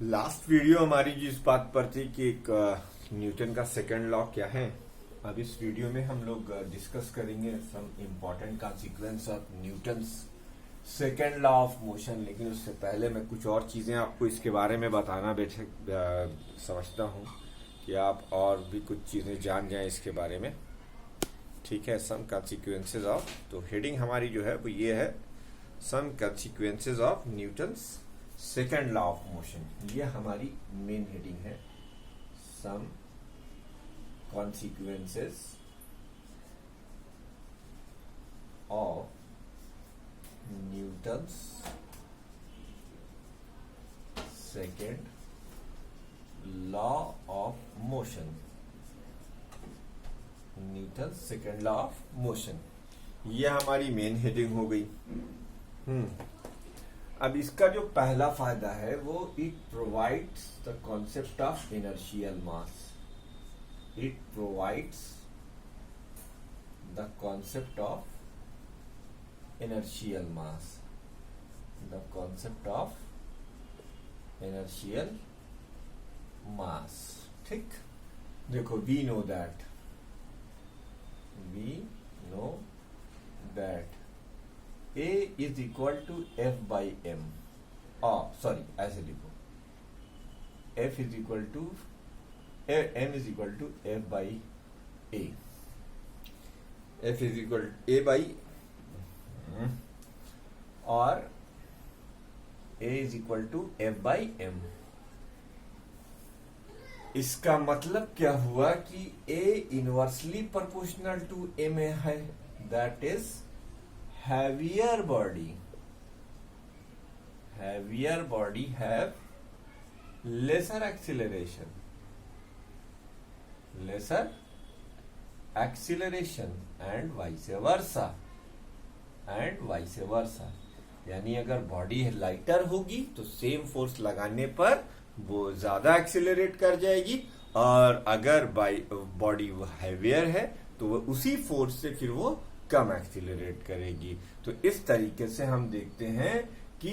Last video हमारी जिस बात पर थी कि एक न्यूटन का सेकंड लॉ क्या है। अब इस वीडियो में हम लोग डिस्कस करेंगे some important consequence of Newton's second law of motion. लेकिन उससे पहले मैं कुछ और चीजें आपको इसके बारे में बताना समझता हूँ कि आप और भी कुछ चीजें जान जाएं इसके बारे में। ठीक है, सम कॉन्सिक्वेंसेज ऑफ, तो हेडिंग हमारी जो है वो ये है, some consequences of Newton's second law of motion. ये हमारी मेन हेडिंग है, some consequences of Newton's second law of motion. Newton second law of motion, ये हमारी मेन हेडिंग हो गई। अब इसका जो पहला फायदा है वो it provides the concept of inertial mass. It provides the concept of inertial mass, the concept of inertial mass. ठीक, देखो, we know that A is equal to F by M, sorry, ऐसे लिखो, F is equal to M is equal to F by A, F is equal to A by और A is equal to F by M। इसका मतलब क्या हुआ कि A inversely proportional to M है, that is heavier body have lesser acceleration and vice versa। यानी अगर body lighter होगी तो सेम फोर्स लगाने पर वो ज्यादा एक्सीलरेट कर जाएगी, और अगर बॉडी हैवियर है तो वो उसी फोर्स से फिर वो कम एक्सीलरेट करेगी। तो इस तरीके से हम देखते हैं कि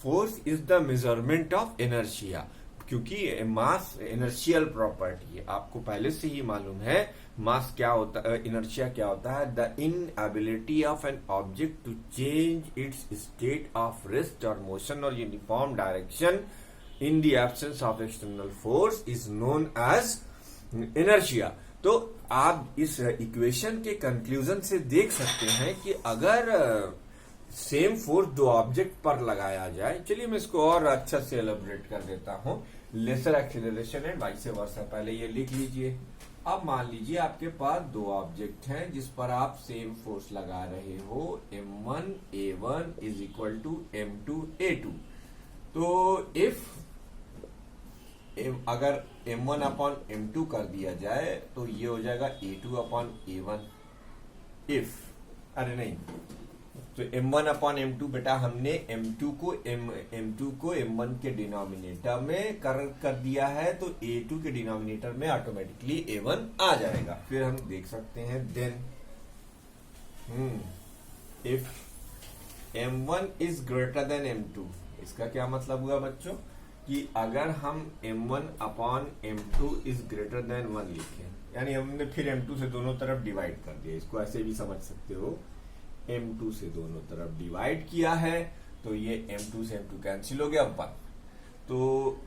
force is the measurement of inertia, क्योंकि मास इनर्शियल प्रॉपर्टी है। आपको पहले से ही मालूम है मास क्या होता है, इनर्शिया क्या होता है, the inability of an object to change its state of rest और मोशन और uniform direction in the absence of external force is known as inertia. तो आप इस इक्वेशन के कंक्लूजन से देख सकते हैं कि अगर सेम फोर्स दो ऑब्जेक्ट पर लगाया जाए, चलिए मैं इसको और अच्छा से एलेबोरेट कर देता हूं, lesser acceleration and vice versa. पहले ये लिख लीजिए। अब मान लीजिए आपके पास दो ऑब्जेक्ट हैं जिस पर आप सेम फोर्स लगा रहे हो, M1 A1 is equal to M2 A2। तो इफ अगर M1 अपॉन M2 कर दिया जाए तो ये हो जाएगा A2 अपॉन A1। इफ अरे नहीं, तो M1 अपॉन M2, बेटा हमने M2 को M1 के डिनोमिनेटर में कर दिया है, तो A2 के डिनोमिनेटर में ऑटोमेटिकली A1 आ जाएगा। फिर हम देख सकते हैं then if M1 is greater than M2, इसका क्या मतलब हुआ बच्चों कि अगर हम M1 upon M2 is greater then 1 लिखें, यानी हमने फिर M2 से दोनों तरफ डिवाइड कर दिया, इसको ऐसे भी समझ सकते हो, M2 से दोनों तरफ डिवाइड किया है तो ये M2 से M2 कैंसिल हो गया 1। तो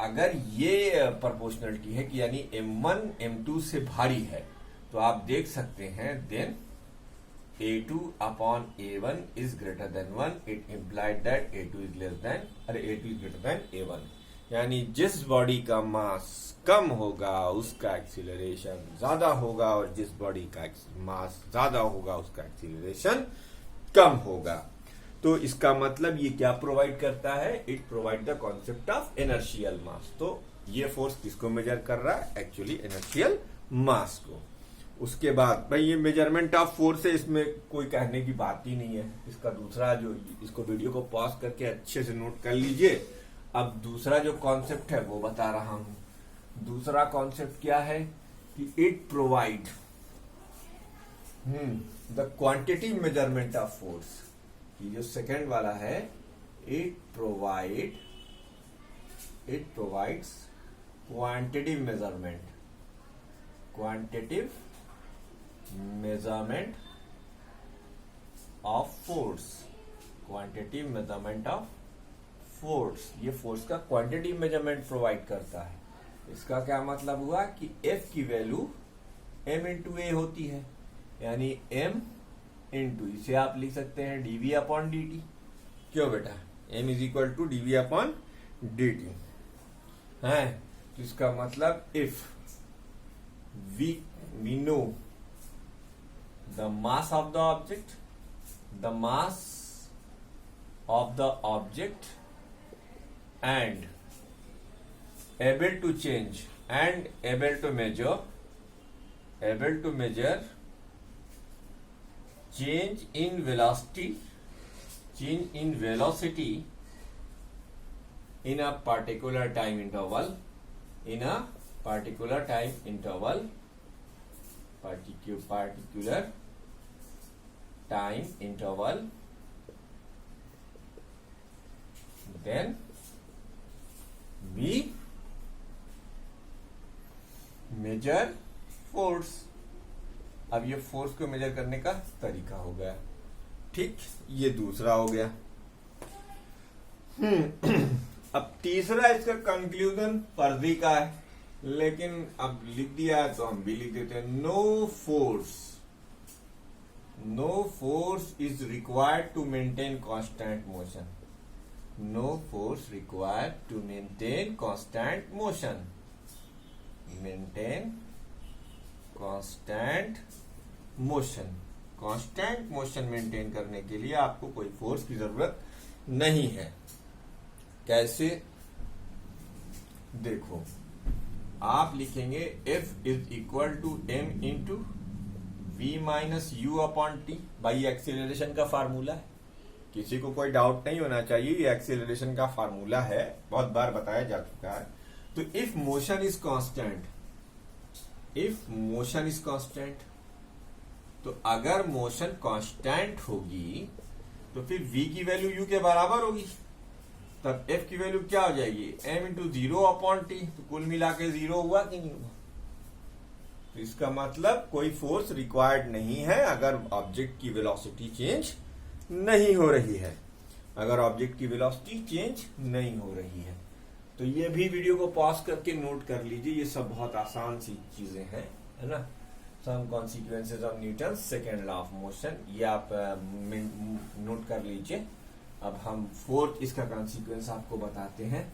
अगर ये प्रोपोर्शनलिटी है कि यानी M1 M2 से भारी है, तो आप देख सकते हैं then A2 upon A1 is greater than 1, it implied that A2 is greater than A1। यानी जिस बॉडी का मास कम होगा उसका एक्सीलरेशन ज्यादा होगा, और जिस बॉडी का मास ज्यादा होगा उसका एक्सीलरेशन कम होगा। तो इसका मतलब ये क्या प्रोवाइड करता है, it provide the concept of inertial mass. तो ये फोर्स किसको मेजर कर रहा है, एक्चुअली इनर्शियल मास को। उसके बाद भाई ये मेजरमेंट ऑफ फोर्स है, इसमें कोई कहने की बात ही नहीं है। इसका दूसरा जो, इसको वीडियो को पॉज करके अच्छे से नोट कर लीजिए। अब दूसरा जो कॉन्सेप्ट है वो बता रहा हूं। दूसरा कॉन्सेप्ट क्या है कि it provide the quantity measurement of force. ये जो सेकंड वाला है, it provide it provides quantitative measurement of force, quantitative measurement of force. ये फोर्स का क्वांटिटिव मेजरमेंट प्रोवाइड करता है। इसका क्या मतलब हुआ कि F की वैल्यू m इंटू ए होती है, यानी m इंटू, इसे आप लिख सकते हैं dv अपॉन dt। क्यों बेटा, m is equal to dv upon dt है। तो इसका मतलब if we know the mass of the object, and able to change and able to measure change in velocity in a particular time interval, then we measure force। अब ये force को major करने का तरीका हो गया, ठीक। ये दूसरा हो गया। अब तीसरा इसका कंक्लूजन फर्जी का है, लेकिन अब लिख दिया है तो हम भी लिख देते हैं। No force is required to maintain constant motion. No force required to maintain constant motion. Maintain constant motion maintain करने के लिए आपको कोई फोर्स की जरूरत नहीं है। कैसे? देखो, आप लिखेंगे F is equal to m into v minus U upon T. भाई एक्सीलरेशन का फार्मूला है, किसी को कोई डाउट नहीं होना चाहिए, ये एक्सीलरेशन का फार्मूला है, बहुत बार बताया जा चुका है। तो इफ मोशन इज कांस्टेंट, तो अगर मोशन कांस्टेंट होगी तो फिर v की वैल्यू u के बराबर होगी, तब f की वैल्यू क्या हो जाएगी, m इंटू 0 अपॉन टी। तो कुल मिला के 0 हुआ कि नहीं हुआ? तो इसका मतलब कोई फोर्स रिक्वायर्ड नहीं है अगर ऑब्जेक्ट की वेलोसिटी चेंज नहीं हो रही है, नहीं हो रही है। तो ये भी वीडियो को पॉज करके नोट कर लीजिए, ये सब बहुत आसान सी चीजें हैं, है ना। Some consequences of Newton second law of motion, ये आप नोट कर लीजिए। अब हम फोर्थ इसका कॉन्सिक्वेंस आपको बताते हैं।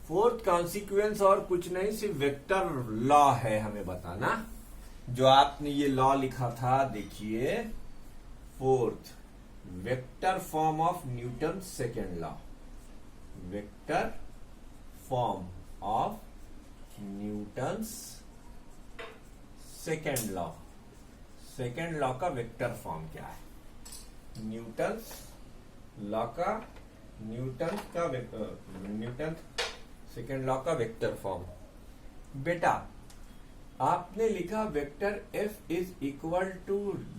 फोर्थ कॉन्सिक्वेंस और कुछ नहीं, सिर्फ वेक्टर लॉ है हमें बताना। जो आपने ये लॉ लिखा था, देखिए, fourth vector form of Newton second law, vector form of Newton second law का वेक्टर फॉर्म क्या है? न्यूटन सेकेंड लॉ का वेक्टर फॉर्म। बेटा आपने लिखा vector f is equal to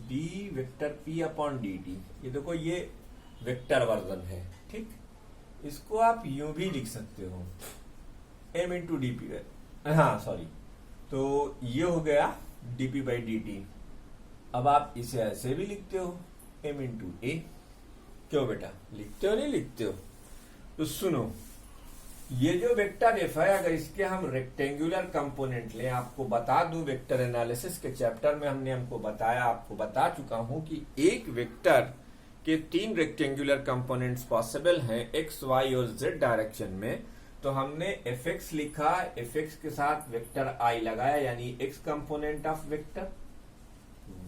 D vector p upon D T. ये देखो, ये वेक्टर वर्जन है, ठीक। इसको आप यूं भी लिख सकते हो, m इंटू डी पी, हाँ सॉरी, तो ये हो गया dp बाई डी टी। अब आप इसे ऐसे भी लिखते हो, m इंटू ए। क्यों बेटा, लिखते हो नहीं लिखते हो? तो सुनो, ये जो वेक्टर एफ है, अगर इसके हम रेक्टेंगुलर कंपोनेंट लें, आपको बता दूं, वेक्टर एनालिसिस के चैप्टर में आपको बता चुका हूं कि एक वेक्टर के 3 रेक्टेंगुलर कंपोनेंट्स पॉसिबल हैं एक्स, वाई और जेड डायरेक्शन में। तो हमने एफ एक्स लिखा, एफ एक्स के साथ वेक्टर आई लगाया, यानी X component of vector,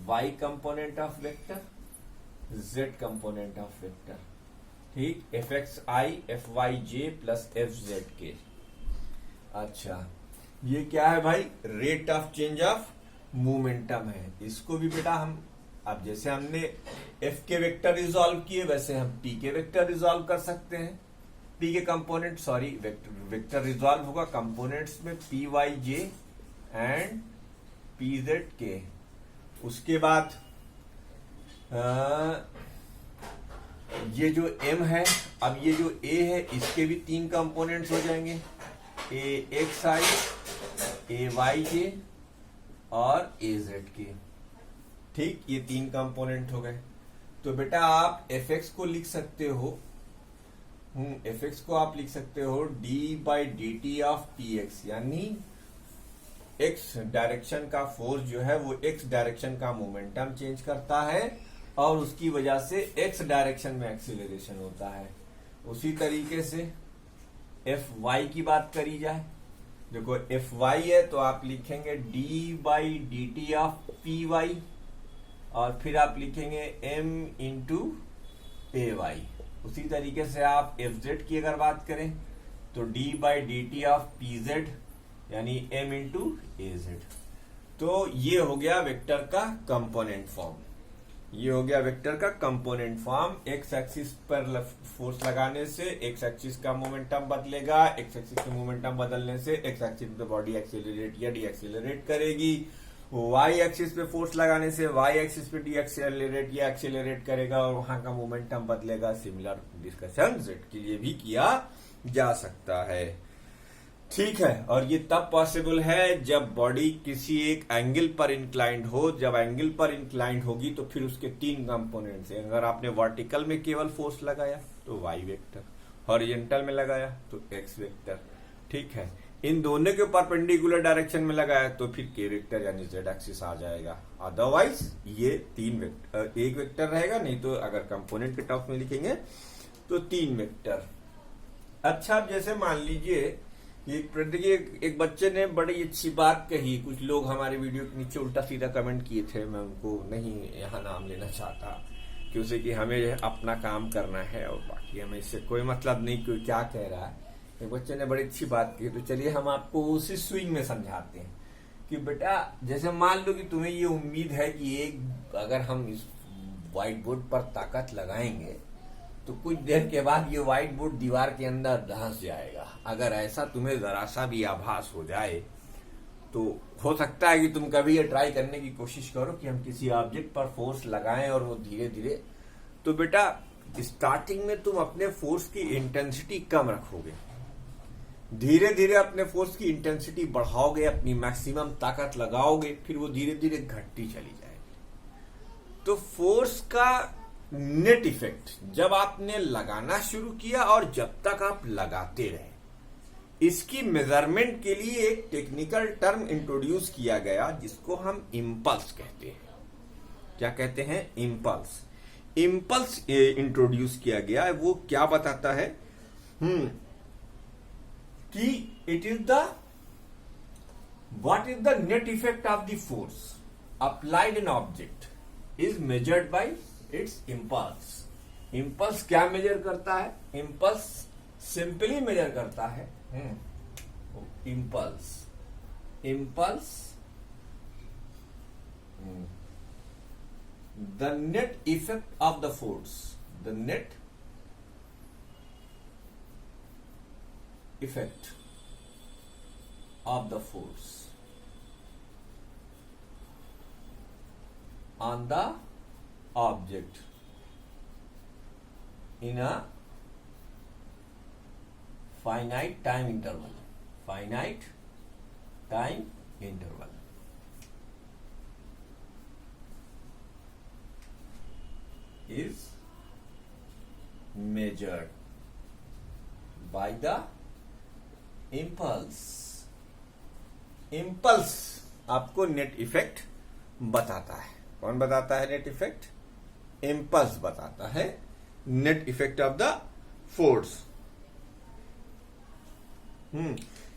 Y component of vector, Z component of vector, ठीक। F X I, F Y J plus F Z K. अच्छा, ये क्या है भाई? Rate of change of momentum है। इसको भी बेटा हम, अब जैसे हमने एफ के वेक्टर रिजॉल्व किए, वैसे हम पी के वेक्टर रिजॉल्व कर सकते हैं। पी के कंपोनेंट, सॉरी, वेक्टर रिजॉल्व होगा कंपोनेंट्स में P Y J and P Z K. उसके बाद ये जो m है, अब ये जो a है, इसके भी 3 कंपोनेंट्स हो जाएंगे, ए एक्स आई, ए वाई के और ए जेड के। ठीक, ये 3 कंपोनेंट हो गए। तो बेटा आप एफ एक्स को लिख सकते हो, एफ एक्स को आप लिख सकते हो D by D T of P x, यानी एक्स डायरेक्शन का फोर्स जो है वो एक्स डायरेक्शन का मोमेंटम चेंज करता है और उसकी वजह से एक्स डायरेक्शन में एक्सीलरेशन होता है। उसी तरीके से एफ वाई की बात करी जाए, देखो एफ वाई है तो आप लिखेंगे D by D T of P Y और फिर आप लिखेंगे एम इंटू ए वाई। उसी तरीके से आप एफ जेड की अगर बात करें तो D by D T of P Z यानी एम इंटू ए जेड। तो ये हो गया वेक्टर का कंपोनेंट फॉर्म, ये हो गया वेक्टर का कंपोनेंट फॉर्म। एक्स एक्सिस पर फोर्स लगाने से एक्स एक्सिस का मोमेंटम बदलेगा, एक्स एक्सिस के मोमेंटम बदलने से एक्स एक्सिस पे बॉडी एक्सेलरेट या डी एक्सेलरेट करेगी, वाई एक्सिस पे फोर्स लगाने से वाई एक्सिस पे डी एक्सेलरेट या एक्सेलरेट करेगा और वहां का मोमेंटम बदलेगा। सिमिलर डिस्कशन जेड के लिए भी किया जा सकता है। ठीक है, और ये तब पॉसिबल है जब बॉडी किसी एक एंगल पर इंक्लाइंड हो। जब एंगल पर इंक्लाइंड होगी तो फिर उसके 3 कंपोनेंट्स हैं। अगर आपने वर्टिकल में केवल फोर्स लगाया तो वाई वेक्टर, हॉरिजॉन्टल में लगाया तो एक्स वेक्टर। ठीक है, इन दोनों के परपेंडिकुलर डायरेक्शन में लगाया तो फिर के वेक्टर यानी जेड एक्सिस आ जाएगा। अदरवाइज ये 3 वेक्टर, एक वेक्टर रहेगा, नहीं तो अगर कंपोनेंट के टर्म्स में लिखेंगे तो 3 वेक्टर। अच्छा, अब जैसे मान लीजिए एक बच्चे ने बड़ी अच्छी बात कही, कुछ लोग हमारे वीडियो के नीचे उल्टा सीधा कमेंट किए थे, मैं उनको नहीं यहाँ नाम लेना चाहता क्योंकि कि हमें अपना काम करना है और बाकी हमें इससे कोई मतलब नहीं कोई क्या कह रहा है। एक बच्चे ने बड़ी अच्छी बात की, तो चलिए हम आपको उसी स्विंग में समझाते हैं कि बेटा जैसे मान लो कि तुम्हें ये उम्मीद है कि अगर हम इस व्हाइट बोर्ड पर ताकत लगाएंगे तो कुछ देर के बाद ये व्हाइट बोर्ड दीवार के अंदर धंस जाएगा। अगर ऐसा तुम्हें जरा सा भी आभास हो जाए तो हो सकता है कि तुम कभी ये ट्राई करने की कोशिश करो कि हम किसी ऑब्जेक्ट पर फोर्स लगाएं और वो धीरे धीरे, तो बेटा स्टार्टिंग में तुम अपने फोर्स की इंटेंसिटी कम रखोगे, धीरे धीरे अपने फोर्स की इंटेंसिटी बढ़ाओगे, अपनी मैक्सिमम ताकत लगाओगे, फिर वो धीरे धीरे घटती चली जाएगी। तो फोर्स का नेट इफेक्ट जब आपने लगाना शुरू किया और जब तक आप लगाते रहे, इसकी मेजरमेंट के लिए एक टेक्निकल टर्म इंट्रोड्यूस किया गया जिसको हम इंपल्स कहते हैं। क्या कहते हैं? इंपल्स। इंपल्स इंट्रोड्यूस किया गया है। वो क्या बताता है कि it is the what is the net effect of the force applied in object is measured by it's impulse. Impulse क्या मेजर करता है? इंपल्स सिंपली मेजर करता है impulse the net effect of the force, the net effect of the force on the object in a finite time interval, finite time interval is measured by the impulse. impulse आपको net effect बताता है। कौन बताता है net effect? Impulse बताता है net effect of the force.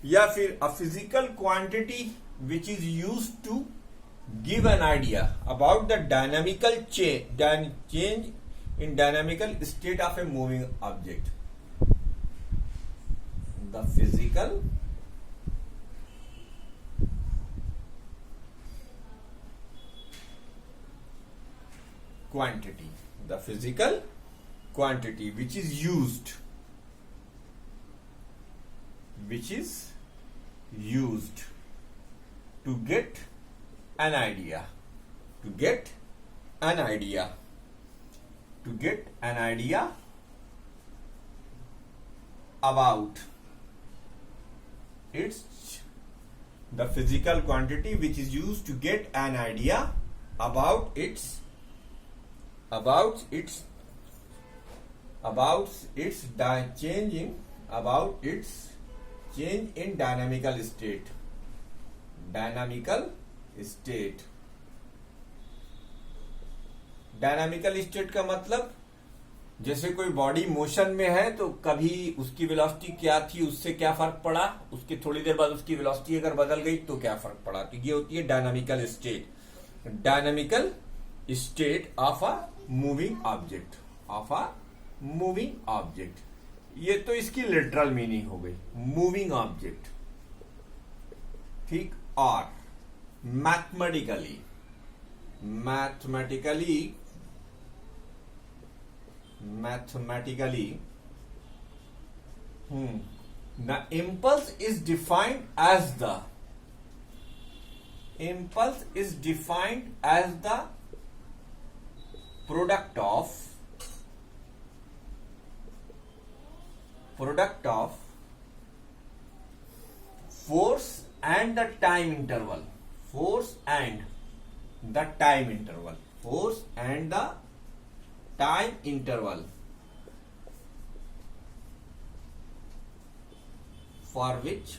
या फिर a physical quantity which is used to give an idea about the dynamical change in dynamical state of a moving object. The physical quantity, the physical quantity which is used to get an idea, to get an idea about It's the physical quantity which is used to get an idea about its change in dynamical state. Dynamical state का मतलब जैसे कोई body motion में है तो कभी उसकी velocity क्या थी, उससे क्या फर्क पड़ा, उसके थोड़ी देर बाद उसकी वेलोसिटी अगर बदल गई तो क्या फर्क पड़ा। तो ये होती है dynamical state of a moving object. ये तो इसकी लिटरल मीनिंग हो गई, मूविंग ऑब्जेक्ट, ठीक। और mathematically the impulse is defined as the product of force and the time interval. For which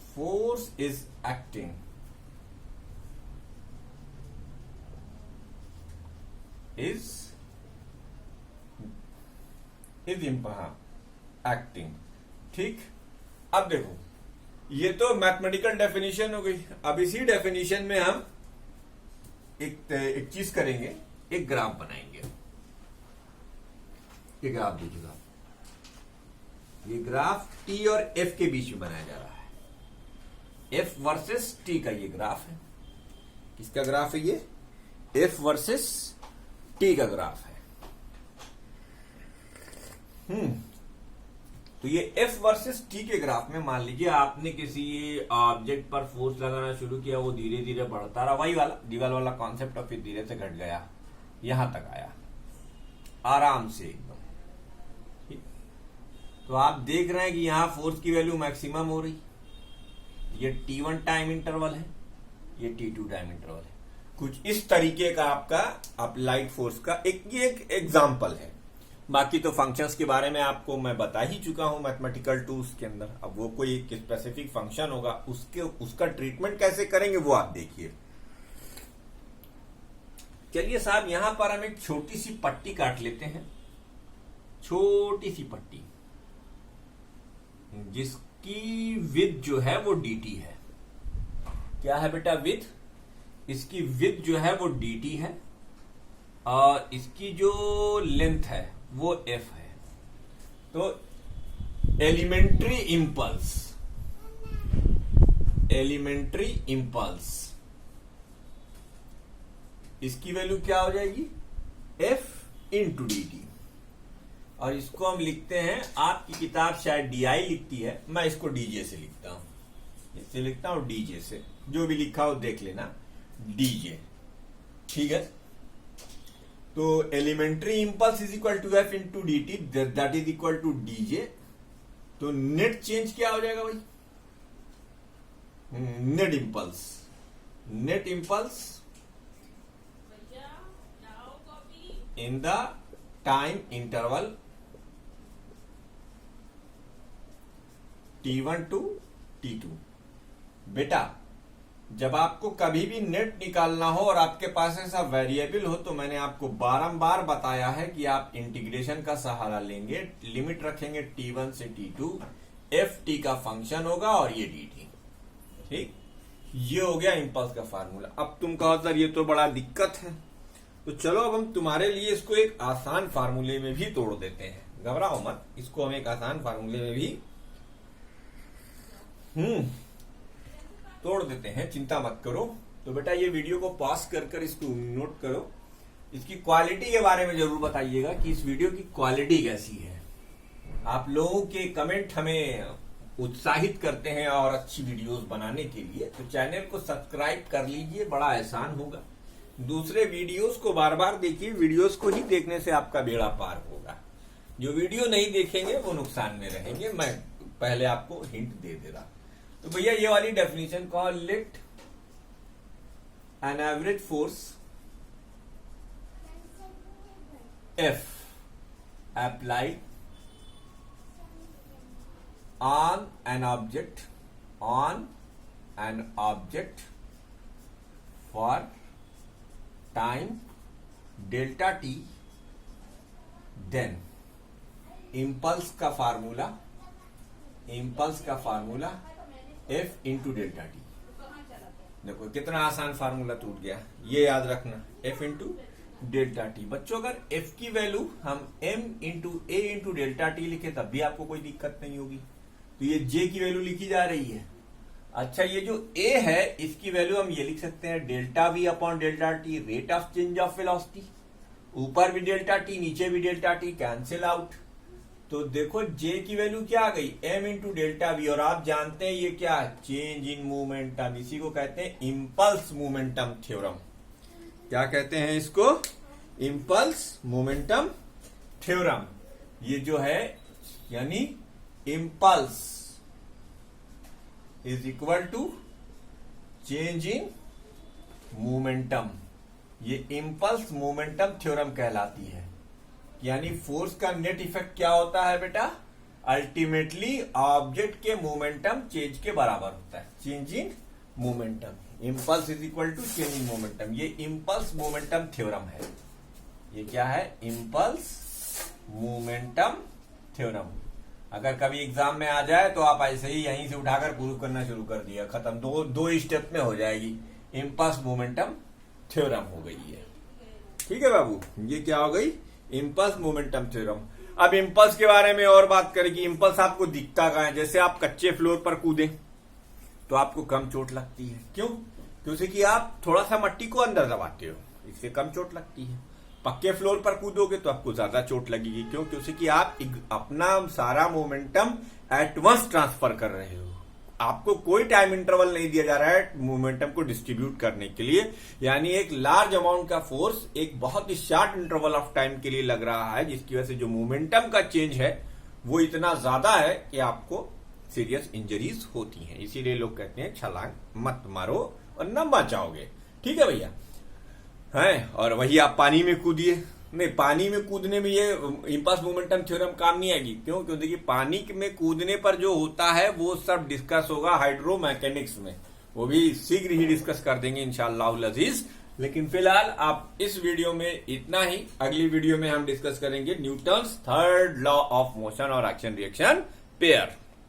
force is acting. Acting, ठीक। अब देखो, ये तो मैथमेटिकल डेफिनेशन हो गई। अब इसी डेफिनेशन में हम एक चीज करेंगे, एक ग्राफ बनाएंगे। ये ग्राफ देखिएगा, ये ग्राफ टी और एफ के बीच में बनाया जा रहा है। एफ वर्सेस टी का ये ग्राफ है। किसका ग्राफ है ये? एफ वर्सेस टी का ग्राफ है। तो ये एफ वर्सेस टी के ग्राफ में मान लीजिए आपने किसी ऑब्जेक्ट पर फोर्स लगाना शुरू किया, वो धीरे धीरे बढ़ता रहा, वही वाला दीवार वाला कॉन्सेप्ट, और फिर धीरे से घट गया, यहां तक आया आराम से एकदम। तो आप देख रहे हैं कि यहां फोर्स की वैल्यू मैक्सिमम हो रही। ये T1 टाइम इंटरवल है, ये T2 टाइम इंटरवल है। कुछ इस तरीके का आपका अप्लाइड फोर्स का ये एक एग्जांपल है। बाकी तो फंक्शंस के बारे में आपको मैं बता ही चुका हूं मैथमेटिकल टूल्स के अंदर। अब वो कोई एक स्पेसिफिक फंक्शन होगा, उसका ट्रीटमेंट कैसे करेंगे वो आप देखिए। चलिए साहब, यहां पर हम एक छोटी सी पट्टी काट लेते हैं, छोटी सी पट्टी जिसकी विड्थ जो है वो dt है। क्या है बेटा? विड्थ। इसकी विड्थ जो है वो dt है और इसकी जो लेंथ है वो f है। तो एलिमेंट्री इंपल्स इसकी वैल्यू क्या हो जाएगी? f into D T. और इसको हम लिखते हैं, आपकी किताब शायद DI लिखती है, मैं इसको DJ से लिखता हूं, इससे लिखता हूं DJ से। जो भी लिखा हो देख लेना, DJ, ठीक है। तो elementary impulse is equal to f into D T, that is equal to DJ। तो नेट चेंज क्या हो जाएगा भाई? Net impulse in the time interval T1 to T2। बेटा, जब आपको कभी भी नेट निकालना हो और आपके पास ऐसा वेरिएबल हो, तो मैंने आपको बारंबार बताया है कि आप इंटीग्रेशन का सहारा लेंगे, लिमिट रखेंगे T1 से T2, एफ टी का फंक्शन होगा और ये dt, ठीक। ये हो गया इंपल्स का फार्मूला। अब तुम कहो सर ये तो बड़ा दिक्कत है, तो चलो अब हम तुम्हारे लिए इसको एक आसान फार्मूले में भी तोड़ देते हैं। घबराओ मत, इसको हम एक आसान फार्मूले में भी तोड़ देते हैं, चिंता मत करो। तो बेटा ये वीडियो को पॉज कर इसको नोट करो। इसकी क्वालिटी के बारे में जरूर बताइएगा कि इस वीडियो की क्वालिटी कैसी है। आप लोगों के कमेंट हमें उत्साहित करते हैं और अच्छी वीडियोस बनाने के लिए। तो चैनल को सब्सक्राइब कर लीजिए, बड़ा आसान होगा। दूसरे वीडियोस को बार बार देखिए, वीडियोस को ही देखने से आपका बेड़ा पार होगा। जो वीडियो नहीं देखेंगे वो नुकसान में रहेंगे। मैं पहले आपको हिंट दे दे रहा। तो भैया ये वाली डेफिनेशन को let an average force F applied on an object for time delta t, then impulse का formula F into delta T. देखो कितना आसान फार्मूला टूट गया, ये याद रखना, F इंटू डेल्टा टी। बच्चों अगर F की वैल्यू हम M into A into delta T लिखे तब भी आपको कोई दिक्कत नहीं होगी। तो ये J की वैल्यू लिखी जा रही है। अच्छा, ये जो A है इसकी वैल्यू हम ये लिख सकते हैं delta V upon delta T, rate of change of velocity. ऊपर भी डेल्टा टी, नीचे भी डेल्टा टी, कैंसिल आउट। तो देखो J की वैल्यू क्या आ गई, M इंटू डेल्टा V। और आप जानते हैं ये क्या है, चेंज इन मोमेंटम। इसी को कहते हैं इम्पल्स मोमेंटम थ्योरम। क्या कहते हैं इसको, इम्पल्स मोमेंटम थ्योरम। ये जो है यानी impulse is equal to change in momentum, ये इम्पल्स मोमेंटम थ्योरम कहलाती है। यानी फोर्स का नेट इफेक्ट क्या होता है बेटा, अल्टीमेटली ऑब्जेक्ट के मोमेंटम चेंज के बराबर होता है, change in momentum. Impulse is equal to change in momentum, ये इम्पल्स मोमेंटम थ्योरम है। ये क्या है, इम्पल्स मोमेंटम थ्योरम। अगर कभी एग्जाम में आ जाए तो आप ऐसे ही यहीं से उठाकर प्रूव करना शुरू कर दिया, खत्म, दो स्टेप में हो जाएगी, इम्पल्स मोमेंटम थ्योरम हो गई है। ठीक है बाबू, ये क्या हो गई, इम्पल्स मोमेंटम थ्योरम। अब इम्पल्स के बारे में और बात करें कि इम्पल्स आपको दिखता कहां है। जैसे आप कच्चे फ्लोर पर कूदें तो आपको कम चोट लगती है, क्यों, क्योंकि आप थोड़ा सा मट्टी को अंदर दबाते हो, इससे कम चोट लगती है। पक्के फ्लोर पर कूदोगे तो आपको ज्यादा चोट लगेगी, क्यों, क्योंकि आप अपना सारा मोमेंटम एट वंस ट्रांसफर कर रहे हो। आपको कोई टाइम इंटरवल नहीं दिया जा रहा है मोमेंटम को डिस्ट्रीब्यूट करने के लिए। यानी एक लार्ज अमाउंट का फोर्स एक बहुत ही शॉर्ट इंटरवल ऑफ टाइम के लिए लग रहा है, जिसकी वजह से जो मोमेंटम का चेंज है वो इतना ज्यादा है कि आपको सीरियस इंजरीज होती हैं। इसीलिए लोग कहते हैं छलांग मत मारो और न बचाओगे। ठीक है भैया, हैं, और वही आप पानी में कूदिए, नहीं, पानी में कूदने में ये इम्पल्स मोमेंटम थ्योरम काम नहीं आएगी। क्यों, क्योंकि देखिए पानी में कूदने पर जो होता है वो सब डिस्कस होगा हाइड्रो मैकेनिक्स में, वो भी शीघ्र ही डिस्कस कर देंगे इंशाअल्लाह अजीज। लेकिन फिलहाल आप इस वीडियो में इतना ही। अगली वीडियो में हम डिस्कस करेंगे Newton's third law of motion और एक्शन रिएक्शन पेयर।